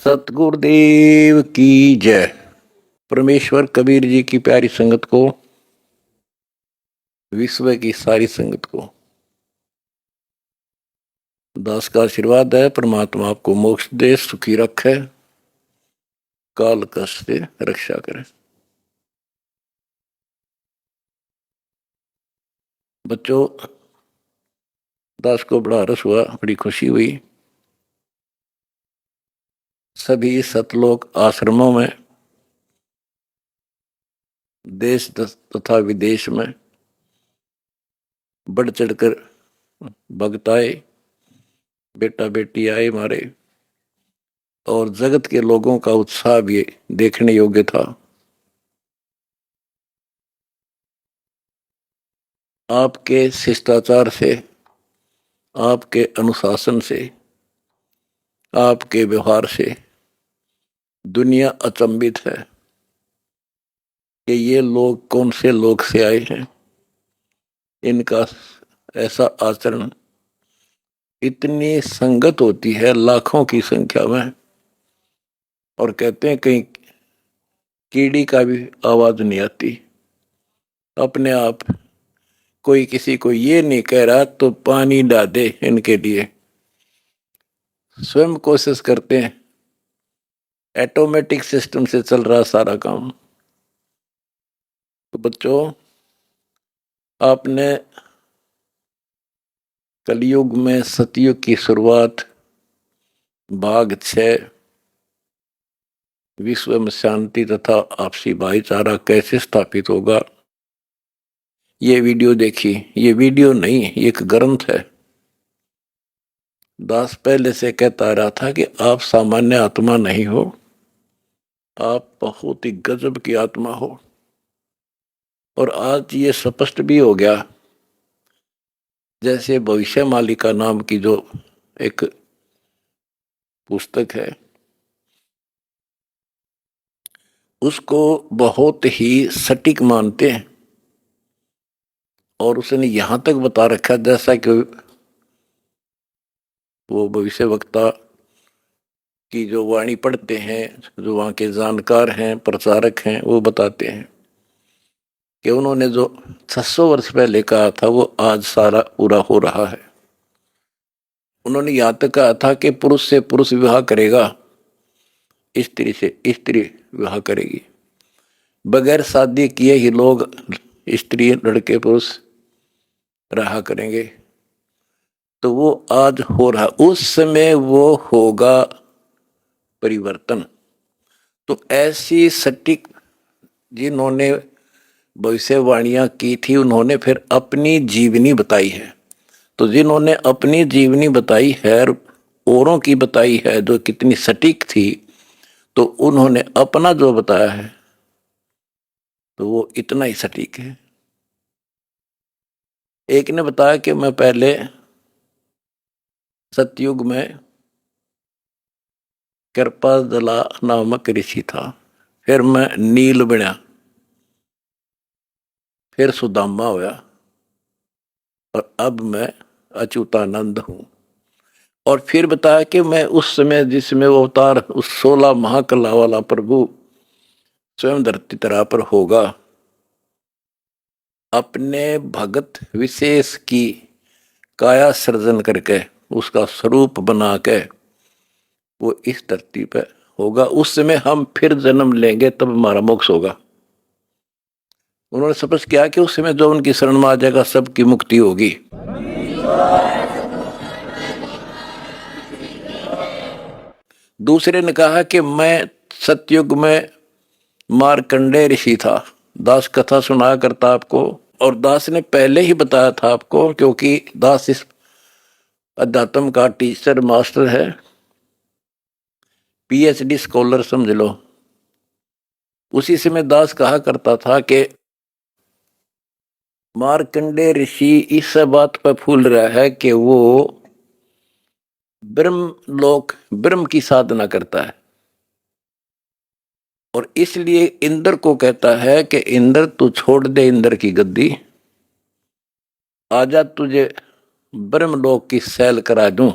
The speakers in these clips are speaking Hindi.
सतगुरुदेव की जय। परमेश्वर कबीर जी की प्यारी संगत को, विश्व की सारी संगत को दास का आशीर्वाद है। परमात्मा आपको मोक्ष दे, सुखी रखे, काल कष्ट से रक्षा करे। बच्चों, दास को बड़ा रस हुआ, बड़ी खुशी हुई। सभी सतलोक आश्रमों में, देश तथा विदेश में बढ़ चढ़कर भक्त आए, बेटा बेटी आए हमारे, और जगत के लोगों का उत्साह भी देखने योग्य था। आपके शिष्टाचार से, आपके अनुशासन से, आपके व्यवहार से दुनिया अचंभित है कि ये लोग कौन से लोग से आए हैं। इनका ऐसा आचरण, इतनी संगत होती है लाखों की संख्या में, और कहते हैं कहीं कीड़ी का भी आवाज नहीं आती। अपने आप कोई किसी को ये नहीं कह रहा तो पानी डाल दे इनके लिए, स्वयं कोशिश करते हैं। ऑटोमेटिक सिस्टम से चल रहा सारा काम। तो बच्चों, आपने कलयुग में सतयुग की शुरुआत, भाग 6, विश्व में शांति तथा आपसी भाईचारा कैसे स्थापित होगा, ये वीडियो देखी। ये वीडियो नहीं, ये एक ग्रंथ है। दास पहले से कहता रहा था कि आप सामान्य आत्मा नहीं हो, आप बहुत ही गजब की आत्मा हो। और आज ये स्पष्ट भी हो गया। जैसे भविष्य मालिका नाम की जो एक पुस्तक है, उसको बहुत ही सटीक मानते हैं, और उसने यहां तक बता रखा जैसा कि वो भविष्य वक्ता की जो वाणी पढ़ते हैं, जो वहां के जानकार हैं, प्रचारक हैं, वो बताते हैं कि उन्होंने जो 600 वर्ष पहले कहा था वो आज सारा पूरा हो रहा है। उन्होंने यहां तक कहा था कि पुरुष से पुरुष विवाह करेगा, स्त्री से स्त्री विवाह करेगी। बगैर शादी किए ही लोग, स्त्री लड़के पुरुष रहा करेंगे। तो वो आज हो रहा, उस समय वो होगा परिवर्तन। तो ऐसी सटीक जिन्होंने भविष्यवाणियां की थी, उन्होंने फिर अपनी जीवनी बताई है। तो जिन्होंने अपनी जीवनी बताई है, औरों की बताई है जो कितनी सटीक थी, तो उन्होंने अपना जो बताया है तो वो इतना ही सटीक है। एक ने बताया कि मैं पहले सतयुग में कृपाजला नामक ऋषि था, फिर मैं नील बना, फिर सुदामा होया, और अब मैं अच्युतानंद हूं। और फिर बताया कि मैं उस समय जिसमें वो अवतार, उस 16 महाकला वाला प्रभु स्वयं धरती तरह पर होगा, अपने भगत विशेष की काया सृजन करके, उसका स्वरूप बना के वो इस धरती पर होगा। उस समय हम फिर जन्म लेंगे, तब हमारा मोक्ष होगा। उन्होंने स्पष्ट किया कि उस समय जो उनकी शरण में आ जाएगा सबकी मुक्ति होगी। दूसरे ने कहा कि मैं सतयुग में मार्कंडेय ऋषि था। दास कथा सुनाया करता आपको, और दास ने पहले ही बताया था आपको, क्योंकि दास इस अध्यात्म का टीचर मास्टर है, पीएचडी स्कॉलर समझ लो। उसी समय दास कहा करता था कि मार्कंडेय ऋषि इस बात पर फूल रहा है कि वो ब्रह्म की साधना करता है, और इसलिए इंद्र को कहता है कि इंद्र तू छोड़ दे इंद्र की गद्दी, आजा तुझे ब्रह्मलोक की सैल करा दूं।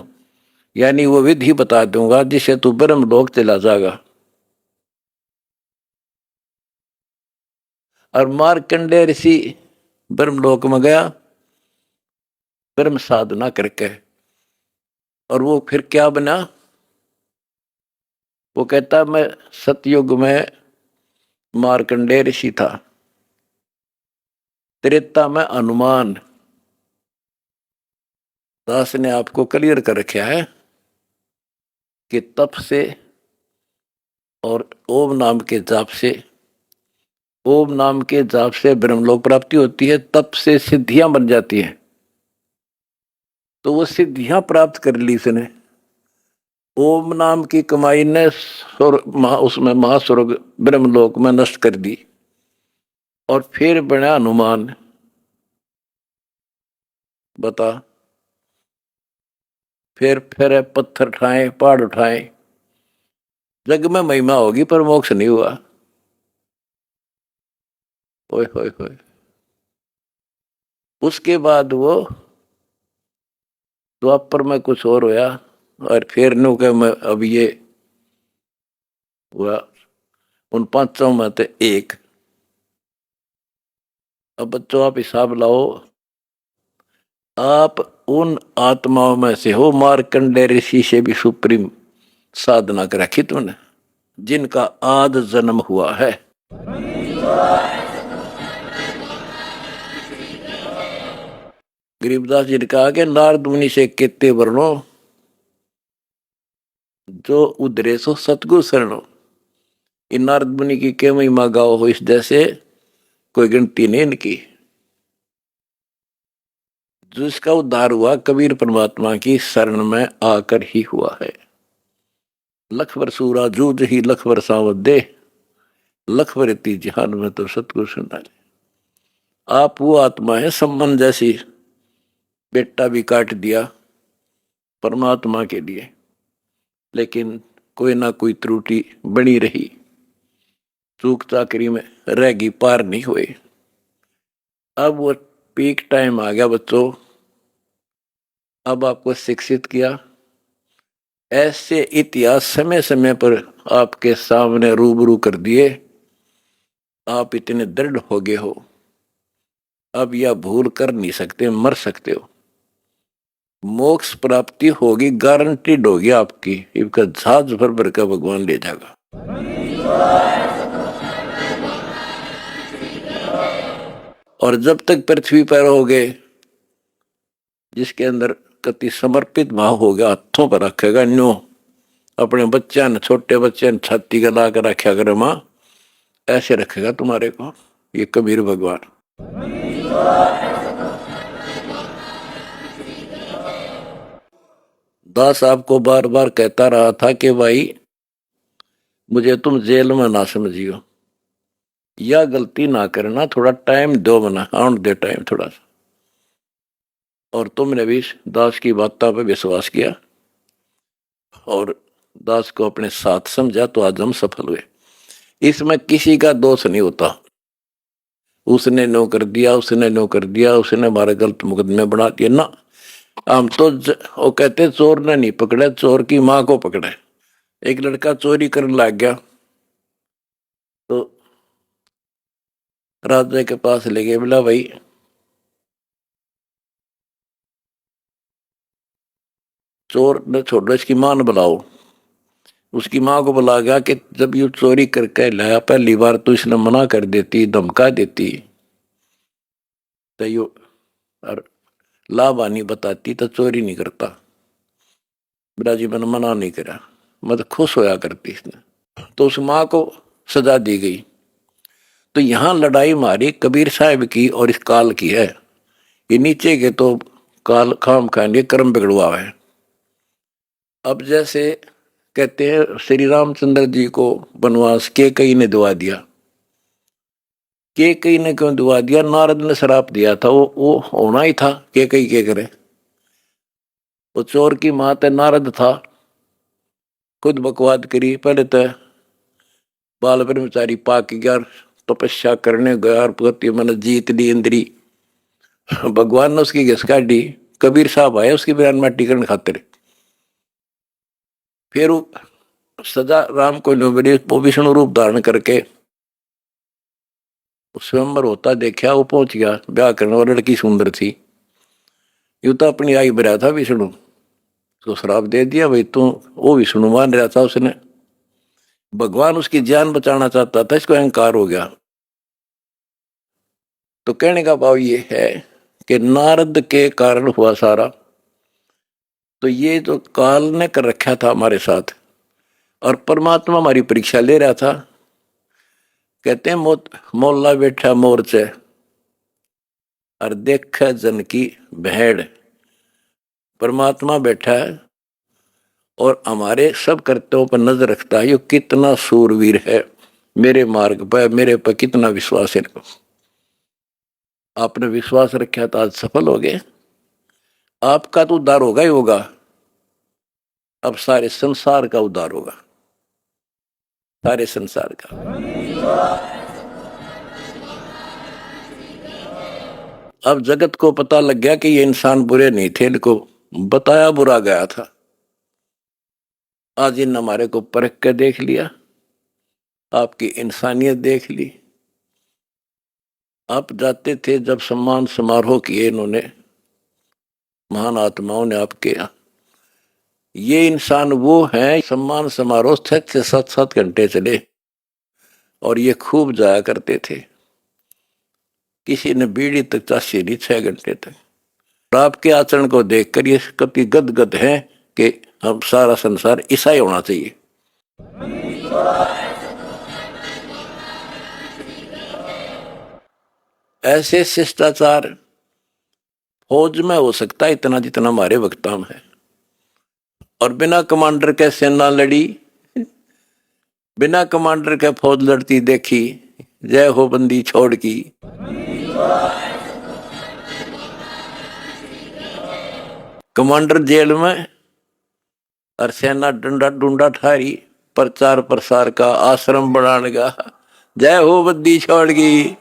यानी वो विधि बता दूंगा जिससे तू ब्रह्मलोक चला जाएगा। और मार्कंडेय ऋषि ब्रह्मलोक में गया ब्रह्म साधना करके, और वो फिर क्या बना? वो कहता मैं सतयुग में मार्कंडेय ऋषि था, त्रेता में हनुमान। दास ने आपको क्लियर कर रखा है कि तप से और ओम नाम के जाप से, ओम नाम के जाप से ब्रह्मलोक प्राप्ति होती है, तप से सिद्धियां बन जाती हैं। तो वो सिद्धियां प्राप्त कर ली इसने। ओम नाम की कमाई ने उसमें महास्वर्ग ब्रह्मलोक में नष्ट कर दी, और फिर बना हनुमान। बता, फिर पत्थर उठाए, पहाड़ उठाए, जग में महिमा होगी पर मोक्ष नहीं हुआ। ओए होए होए। उसके बाद वो द्वापर में कुछ और होया, और फिर नु के मैं अब ये हुआ उन पांचों में से एक। अब बच्चों आप हिसाब लाओ, आप उन आत्माओं में से हो मार्कंडेय ऋषि से भी सुप्रीम साधना कर रखी तुमने, जिनका आद जन्म हुआ है। गरीबदास जी ने कहा कि नारद मुनि से केते वर्णो जो उधरे सो सतगुरु शरणो। इन नारद मुनि की के महिमा गाओ हो इस जैसे कोई गिनती नहीं इनकी। जिसका उद्धार हुआ कबीर परमात्मा की शरण में आकर ही हुआ है। लख वर सूरा जूझ ही लख वर सावत दे, लख वर ती जहान में तो सतगुरु सुना। आप वो आत्मा है सम्मन जैसी, बेटा भी काट दिया परमात्मा के लिए, लेकिन कोई ना कोई त्रुटि बनी रही, चूक चाकरी में रहेगी, पार नहीं हुए। अब वो पीक टाइम आ गया बच्चों, अब आपको शिक्षित किया। ऐसे इतिहास समय समय पर आपके सामने रूबरू कर दिए, आप इतने दृढ़ हो गए हो, अब यह भूल कर नहीं सकते, मर सकते हो। मोक्ष प्राप्ति होगी, गारंटीड होगी आपकी, इसका जहाज भर भर का भगवान ले जाएगा। और जब तक पृथ्वी पर रहोगे, जिसके अंदर कति समर्पित भाव हो गया, हाथों पर रखेगा न्यो, अपने बच्चा ने, छोटे बच्चे ने छाती गला कर रखा करे मां, ऐसे रखेगा तुम्हारे को ये कबीर भगवान। दास आपको बार बार कहता रहा था कि भाई मुझे तुम जेल में ना समझियो, या गलती ना करना, थोड़ा टाइम दो, मना आउट दे टाइम थोड़ा सा। और तुमने भी दास की बातों पर विश्वास किया और दास को अपने साथ समझा, तो आज हम सफल हुए। इसमें किसी का दोष नहीं होता, उसने नो कर दिया, उसने नो कर दिया, उसने हमारे गलत मुकदमे बना दिए ना। हम तो वो कहते चोर ने नहीं पकड़े, चोर की माँ को पकड़े। एक लड़का चोरी करने लग गया, तो राजा के पास ले गए, बोला भाई चोर ने छोड़ो, इसकी मां ने बुलाओ। उसकी मां को बुला गया कि जब ये चोरी करके लाया, पहली बार तो इसने मना कर देती, धमका देती, तो यो और लाभानी बताती तो चोरी नहीं करता। बोला जी मैंने मना नहीं करा, मैं तो खुश होया करती इसने। तो उस मां को सजा दी गई। तो यहां लड़ाई मारी कबीर साहब की और इस काल की है। ये नीचे के तो काल खाम खाएंगे, कर्म बिगड़वा है। अब जैसे कहते हैं श्री रामचंद्र जी को वनवास के कई ने दुआ दिया, के कई ने क्यों दुआ दिया? नारद ने श्राप दिया था, वो होना ही था, के कई के करे। वो चोर की मां नारद था, खुद बकवाद करी। पहले तो बाल ब्रह्मचारी पाक गया, तपस्या करने गया, पति मन जीत ली इंद्री। भगवान ने उसकी घिस काटी। कबीर साहब आए उसकी बयान माटी करने खातिर, फिर सजा राम को मिली, वो विष्णु रूप धारण करके स्वयंवर होता देखा, वो पहुंच गया ब्याह करने, और लड़की सुंदर थी। यू तो अपनी आई बरा था विष्णु, तो श्राप दे दिया भाई तू, वो विष्णु मान रहा था उसने, भगवान उसकी जान बचाना चाहता था, इसको अहंकार हो गया। तो कहने का भाव ये है कि नारद के कारण हुआ सारा, तो ये तो काल ने कर रखा था हमारे साथ, और परमात्मा हमारी परीक्षा ले रहा था। कहते हैं मोल्ला बैठा मोर्चे और देख जन की भेड़, परमात्मा बैठा है और हमारे सब कर्तव्यों पर नजर रखता है। ये कितना सूरवीर है, मेरे मार्ग पर, मेरे पर कितना विश्वास है। आपने विश्वास रखा तो आज सफल हो गए। आपका तो उद्धार होगा ही होगा, अब सारे संसार का उद्धार होगा, सारे संसार का। अब जगत को पता लग गया कि ये इंसान बुरे नहीं थे, इनको बताया बुरा गया था। आज इन हमारे को परख कर देख लिया, आपकी इंसानियत देख ली। आप जाते थे जब सम्मान समारोह किए इन्होंने, महान आत्माओं ने आपके यहाँ, ये इंसान वो हैं, सम्मान समारोह 6-7 घंटे चले और ये खूब जाया करते थे। किसी ने बीड़ी तक चाशी नहीं 6 घंटे तक। और आपके आचरण को देखकर ये कति गदगद है कि हम सारा संसार ईसाई होना चाहिए। ऐसे शिष्टाचार फौज में हो सकता है इतना जितना हमारे वक्ता में है। और बिना कमांडर के सेना लड़ी, बिना कमांडर के फौज लड़ती देखी, जय हो बंदी छोड़ की। कमांडर जेल में और सेना डंडा डूंडा ठारी, प्रचार प्रसार का, आश्रम बनाने का, जय हो बंदी छोड़ की।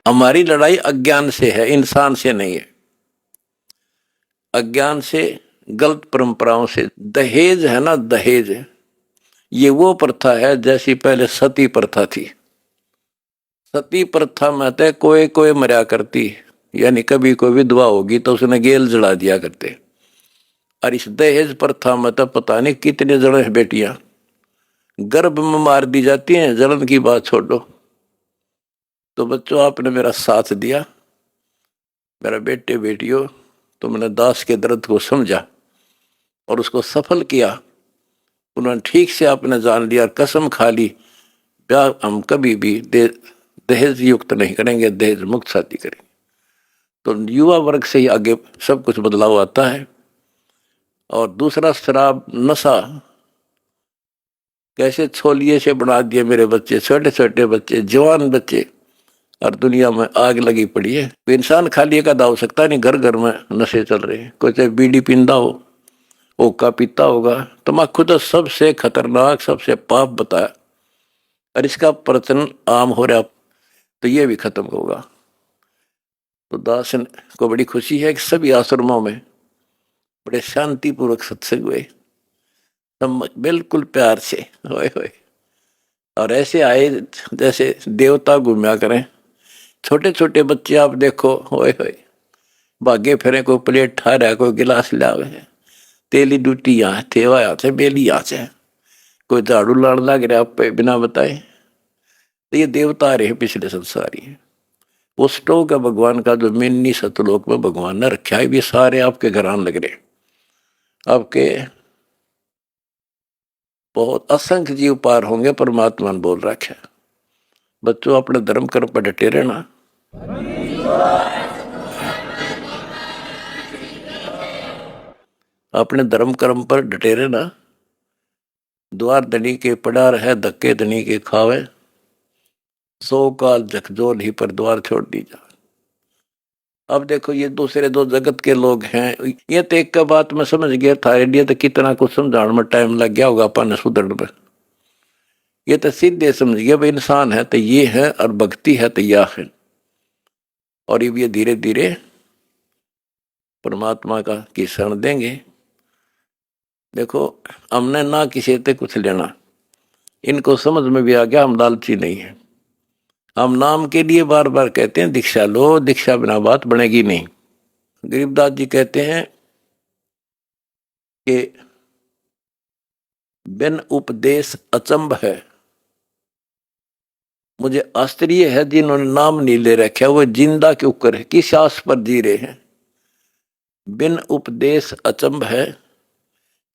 हमारी लड़ाई अज्ञान से है, इंसान से नहीं है। अज्ञान से, गलत परंपराओं से। दहेज है ना, दहेज, ये वो प्रथा है जैसी पहले सती प्रथा थी। सती प्रथा में तो कोई कोई मरा करती, यानी कभी कोई विधवा होगी तो उसने गेल जला दिया करते। और इस दहेज प्रथा में तो पता नहीं कितने जने बेटियां गर्भ में मार दी जाती हैं, जलन की बात छोड़ो। तो बच्चों, आपने मेरा साथ दिया, मेरा बेटे बेटियों, तुमने दास के दर्द को समझा और उसको सफल किया। उन्होंने ठीक से आपने जान लिया और कसम खा ली, ब्याह हम कभी भी दहेज युक्त नहीं करेंगे, दहेज मुक्त शादी करेंगे। तो युवा वर्ग से ही आगे सब कुछ बदलाव आता है। और दूसरा, शराब नशा कैसे छोलिए से बना दिए मेरे बच्चे, छोटे छोटे बच्चे, जवान बच्चे, और दुनिया में आग लगी पड़ी है। इंसान खाली एक आधा हो सकता नहीं, घर घर में नशे चल रहे हैं। कोई चाहे बीड़ी पींदा हो, ओका पीता होगा, तम्बाकू तो सबसे खतरनाक, सबसे पाप बताया, और इसका प्रचलन आम हो रहा, तो ये भी खत्म होगा। तो दास को बड़ी खुशी है कि सभी आश्रमों में बड़े शांतिपूर्वक सत्संग हुए, बिल्कुल प्यार से, होए होए। और ऐसे आए जैसे देवता घूमया करें। छोटे छोटे बच्चे आप देखो, होए होए, भागे फिरे, कोई प्लेट ठा रहा है, कोई गिलास लावे है, तेली डूटी यहाँ थेवा यहाँ से, बेली यहाँ से, कोई झाड़ू लाड़ लग रहा पे बिना बताए। तो ये देवता रहे पिछले संसारी, वो स्टोक है भगवान का, जो मिन्नी सतलोक में भगवान ने रखा है। ये सारे आपके घर आने लग रहे, आपके बहुत असंख्य जीव पार होंगे, परमात्मा ने बोल रखा है। बच्चों, अपने धर्म कर्म पर डटे रहना। अपने धर्म कर्म पर डटे रहना। द्वार धनी के पड़ा रहे, धक्के धनी के खावे, 100 काल झकझोल ही पर द्वार छोड़ दी जा। अब देखो, ये दूसरे दो जगत के लोग हैं, ये तो एक का बात मैं समझ गया था, इंडिया तो कितना कुछ समझाने में टाइम लग गया होगा अपन सुधरने में। ये तो सीधे समझ गया भाई, इंसान है तो ये है और भक्ति है तो यह है। और ये धीरे धीरे परमात्मा का की शरण देंगे। देखो हमने ना किसी से कुछ लेना, इनको समझ में भी आ गया हम लालची नहीं है। हम नाम के लिए बार बार कहते हैं दीक्षा लो, दीक्षा बिना बात बनेगी नहीं। गरीबदास जी कहते हैं कि बिन उपदेश अचंभ है। मुझे आश्चर्य है जिन्होंने नाम नहीं ले रखा वो जिंदा क्यों करे, किस आस पर जी रहे हैं। बिन उपदेश अचंभ है,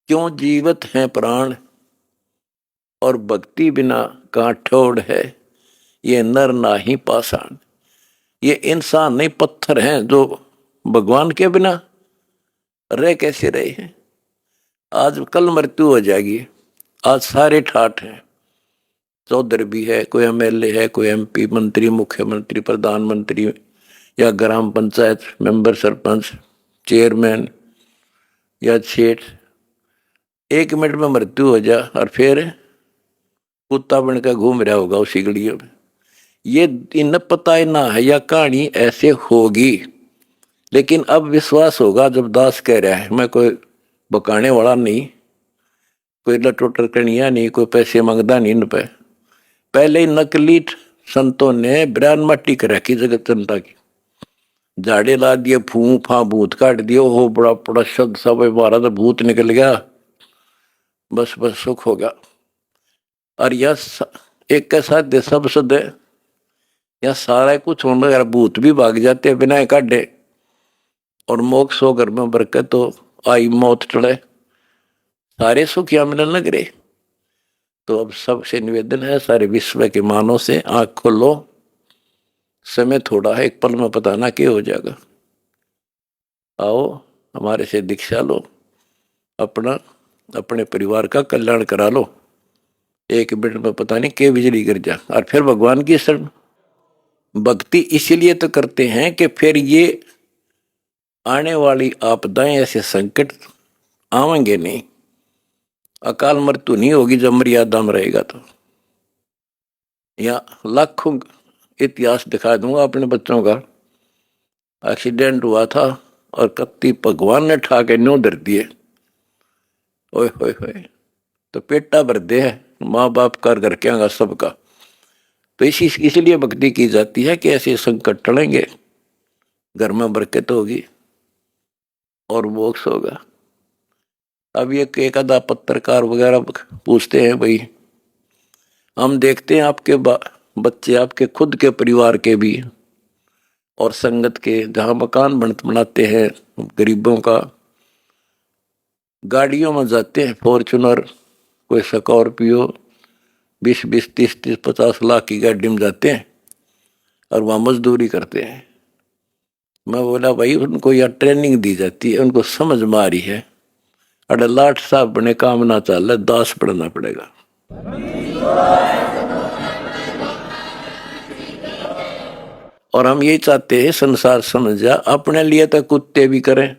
क्यों जीवित हैं प्राण, और भक्ति बिना कहाँ ठोड़ है, ये नर नाही पाषाण। ये इंसान नहीं पत्थर हैं जो भगवान के बिना रह कैसे रहे हैं। आज कल मृत्यु हो जाएगी, आज सारे ठाठ हैं। चौधरी भी है, कोई एमएलए है, कोई एमपी, मंत्री, मुख्यमंत्री, प्रधानमंत्री, या ग्राम पंचायत मेंबर, सरपंच, चेयरमैन या सेठ। 1 मिनट में मृत्यु हो जा और फिर कुत्ता बनकर घूम रहा होगा उसी गलियों में। ये इन पता ही ना है या कहानी ऐसे होगी, लेकिन अब विश्वास होगा जब दास कह रहा है। मैं कोई बकाने वाला नहीं, कोई लटोटर कनिया नहीं, कोई पैसे मांगता नहीं इन पे। पहले ही नकली संतों ने बिरान मट्टी कर रखी जगत जनता की, झाड़े ला दिए, फू फा भूत काट दिए, हो बड़ा बड़ा शब्द सब मारा तो भूत निकल गया, बस बस सुख हो गया। और यह एक के साथ दे सब सद या सारा कुछ होने लगा, भूत भी भाग जाते बिना काटे, और मोक्ष हो घर में बरकत तो आई, मौत टले, सारे सुख यहाँ मिलने लग रहे। तो अब सबसे निवेदन है, सारे विश्व के मानव से आंख खोलो, समय थोड़ा है, एक पल में पता ना क्या हो जाएगा। आओ हमारे से दीक्षा लो, अपना अपने परिवार का कल्याण करा लो। 1 मिनट में पता नहीं क्या बिजली गिर जा, और फिर भगवान की शरण। भक्ति इसलिए तो करते हैं कि फिर ये आने वाली आपदाएं, ऐसे संकट आवेंगे नहीं, अकाल मृत्यु नहीं होगी जब मर्यादा में रहेगा। तो या लाखों इतिहास दिखा दूंगा अपने बच्चों का। एक्सीडेंट हुआ था और कत्ती भगवान ने ठा के न्यों धर दिए, ओए होए होए, तो पेटा भर दे है माँ बाप कर घर के आगा सबका। तो इसलिए भक्ति की जाती है कि ऐसे संकट टलेंगे, घर में बरकत होगी और मोक्ष होगा। अब ये एक आधा पत्रकार वगैरह पूछते हैं, भाई हम देखते हैं आपके बच्चे, आपके खुद के परिवार के भी और संगत के, जहाँ मकान बनाते हैं गरीबों का, गाड़ियों में जाते हैं, फॉर्चुनर, कोई स्कॉर्पियो, 20-20, 30-30, 50 लाख की गाड़ी में जाते हैं और वहाँ मजदूरी करते हैं। मैं बोला भाई उनको यह ट्रेनिंग दी जाती है, उनको समझ में आ रही है, अरे लाट साहब बने काम ना चल, दास पढ़ना पड़ेगा। और हम यही चाहते हैं संसार समझ जा, अपने लिए तो कुत्ते भी करें,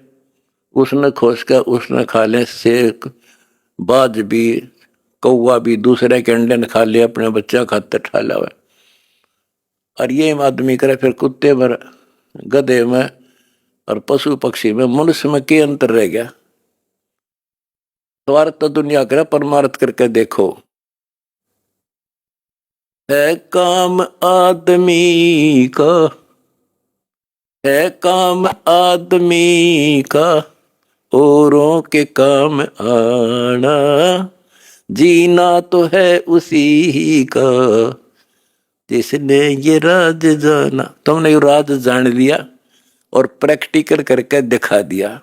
उसने खोज कर उसने खा ले, शेर बाज भी, कौवा भी दूसरे के अंडे ने खा लिया, अपने बच्चा खाते ठा लिया। और ये आदमी करे फिर कुत्ते में, गधे में और पशु पक्षी में, मनुष्य में क्या अंतर रह गया। स्वार्थ तो दुनिया करे, परमार्थ करके देखो। है काम आदमी का, है काम आदमी का, औरों के काम आना, जीना तो है उसी का जिसने ये राज जाना। तुमने ये राज जान लिया और प्रैक्टिकल करके दिखा दिया।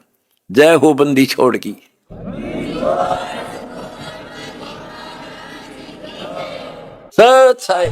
जय हो बंदी छोड़ की। सच है।